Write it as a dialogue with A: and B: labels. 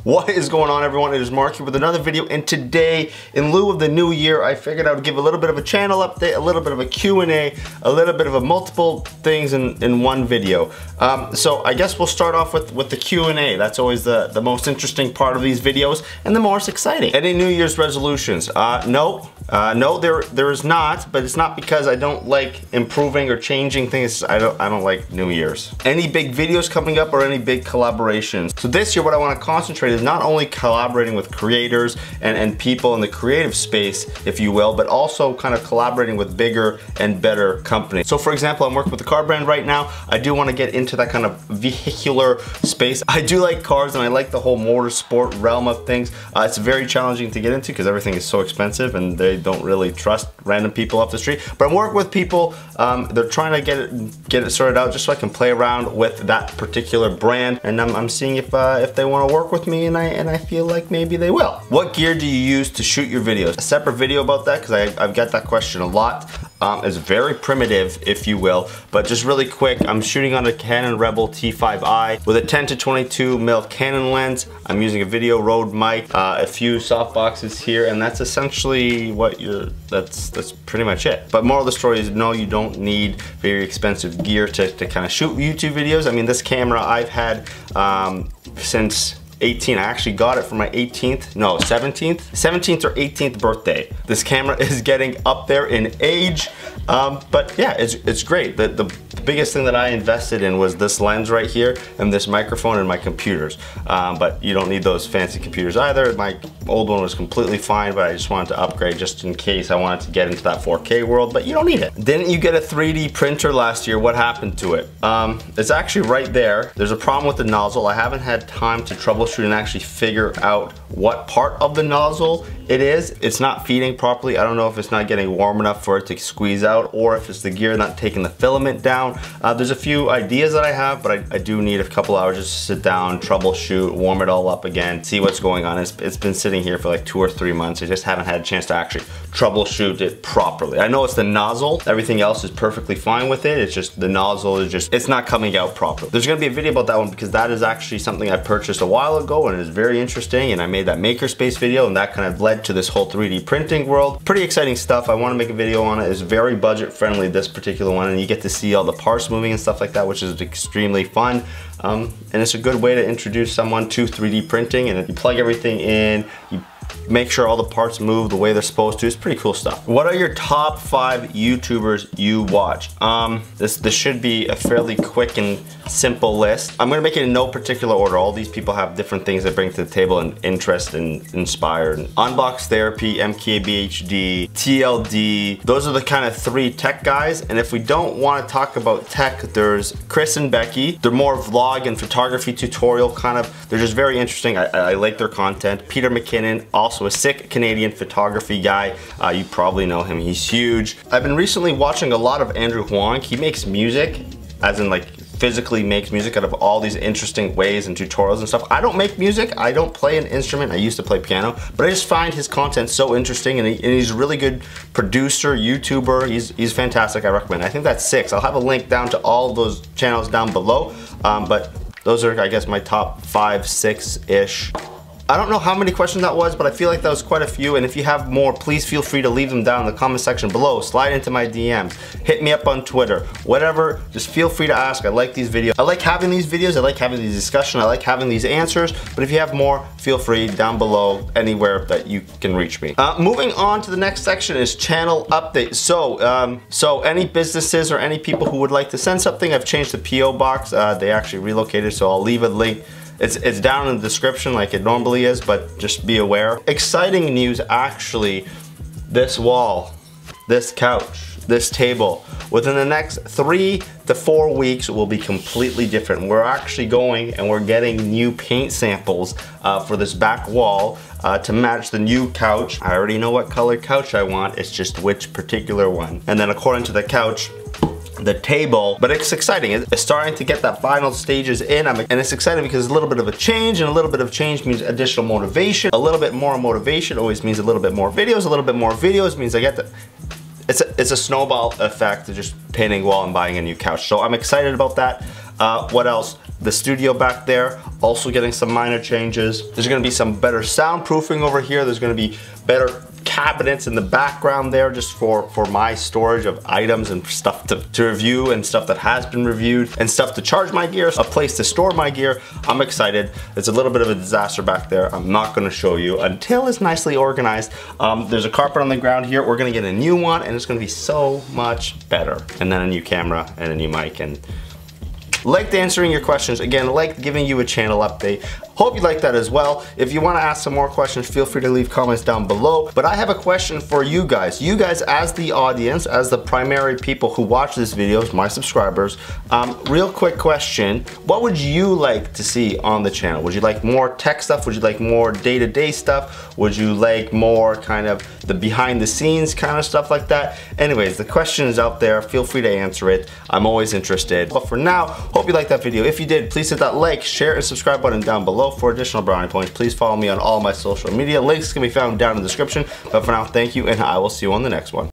A: What is going on, everyone? It is Mark here with another video, and today, in lieu of the new year, I figured I would give a little bit of a channel update, a little bit of a Q&A, a little bit of a multiple things in one video. So I guess we'll start off with the Q&A. That's always the most interesting part of these videos and the most exciting. Any New Year's resolutions? No, there is not, but it's not because I don't like improving or changing things. I don't like New Year's. Any big videos coming up or any big collaborations? So this year, what I want to concentrate is not only collaborating with creators and people in the creative space, if you will, but also kind of collaborating with bigger and better companies. So for example, I'm working with a car brand right now. I do want to get into that kind of vehicular space. I do like cars and I like the whole motorsport realm of things. It's very challenging to get into because everything is so expensive and they don't really trust random people off the street. But I'm working with people, they're trying to get it sorted out just so I can play around with that particular brand, and I'm seeing if they want to work with me, and I feel like maybe they will. What gear do you use to shoot your videos? A separate video about that because I've got that question a lot. It's very primitive, if you will, but just really quick, I'm shooting on a Canon Rebel T5i with a 10-22mm Canon lens. I'm using a video Rode mic, a few softboxes here, and that's essentially what that's pretty much it. But moral of the story is no, you don't need very expensive gear to kind of shoot YouTube videos. I mean, this camera I've had since 18. I actually got it for my 17th or 18th birthday. This camera is getting up there in age, but yeah, it's great. The biggest thing that I invested in was this lens right here and this microphone and my computers. But you don't need those fancy computers either. My old one was completely fine, but I just wanted to upgrade just in case I wanted to get into that 4K world, but you don't need it. Didn't you get a 3D printer last year? What happened to it? It's actually right there. There's a problem with the nozzle. I haven't had time to troubleshoot and actually figure out what part of the nozzle it is. It's not feeding properly. I don't know if it's not getting warm enough for it to squeeze out or if it's the gear not taking the filament down. There's a few ideas that I have, but I do need a couple hours just to sit down, troubleshoot, warm it all up again, see what's going on. It's been sitting here for like 2 or 3 months. I just haven't had a chance to actually troubleshoot it properly. I know it's the nozzle. Everything else is perfectly fine with it. It's just the nozzle is just, it's not coming out properly. There's gonna be a video about that one because that is actually something I purchased a while ago and it's very interesting, and I made that makerspace video and that kind of led to this whole 3D printing world. Pretty exciting stuff. I want to make a video on it. It's very budget friendly, this particular one, and you get to see all the parts moving and stuff like that, which is extremely fun. And it's a good way to introduce someone to 3D printing, and you plug everything in, you make sure all the parts move the way they're supposed to. It's pretty cool stuff. What are your top 5 YouTubers you watch? This should be a fairly quick and simple list. I'm gonna make it in no particular order. All these people have different things they bring to the table and interest and inspire. Unbox Therapy, MKBHD, TLD. Those are the kind of 3 tech guys. And if we don't want to talk about tech, there's Chris and Becky. They're more vlog and photography tutorial kind of. They're just very interesting. I like their content. Peter McKinnon, also a sick Canadian photography guy. You probably know him, he's huge. I've been recently watching a lot of Andrew Huang. He makes music, as in like physically makes music out of all these interesting ways and tutorials and stuff. I don't make music, I don't play an instrument. I used to play piano, but I just find his content so interesting, and he's a really good producer, YouTuber. He's fantastic, I recommend. I think that's 6. I'll have a link down to all of those channels down below, but those are, I guess, my top 5, 6-ish. I don't know how many questions that was, but I feel like that was quite a few, and if you have more, please feel free to leave them down in the comment section below. Slide into my DMs, hit me up on Twitter, whatever, just feel free to ask. I like these videos. I like having these videos, I like having these discussions, I like having these answers, but if you have more, feel free down below, anywhere that you can reach me. Moving on to the next section is channel updates. So any businesses or any people who would like to send something, I've changed the PO box. They actually relocated, so I'll leave a link. It's down in the description like it normally is, but just be aware. Exciting news, actually. This wall, this couch, this table, within the next 3 to 4 weeks will be completely different. We're actually going and we're getting new paint samples for this back wall to match the new couch. I already know what color couch I want, it's just which particular one. And then according to the couch, the table, but it's exciting. It's starting to get that final stages in, and it's exciting because it's a little bit of a change, and a little bit of change means additional motivation. A little bit more motivation always means a little bit more videos. A little bit more videos means I get the, it's a snowball effect of just painting wall and buying a new couch. So I'm excited about that. What else? The studio back there, also getting some minor changes. There's gonna be some better soundproofing over here. There's gonna be better cabinets in the background there just for my storage of items and stuff to review and stuff that has been reviewed and stuff to charge my gear, a place to store my gear. I'm excited. It's a little bit of a disaster back there. I'm not gonna show you until it's nicely organized. There's a carpet on the ground here. We're gonna get a new one and it's gonna be so much better. And then a new camera and a new mic and liked answering your questions. Again, liked giving you a channel update. Hope you like that as well. If you want to ask some more questions, feel free to leave comments down below. But I have a question for you guys. You guys as the audience, as the primary people who watch this videos, my subscribers, real quick question. What would you like to see on the channel? Would you like more tech stuff? Would you like more day-to-day stuff? Would you like more kind of the behind the scenes kind of stuff like that? Anyways, the question is out there. Feel free to answer it. I'm always interested. But for now, hope you liked that video. If you did, please hit that like, share, and subscribe button down below for additional brownie points. Please follow me on all my social media. Links can be found down in the description. But for now, thank you, and I will see you on the next one.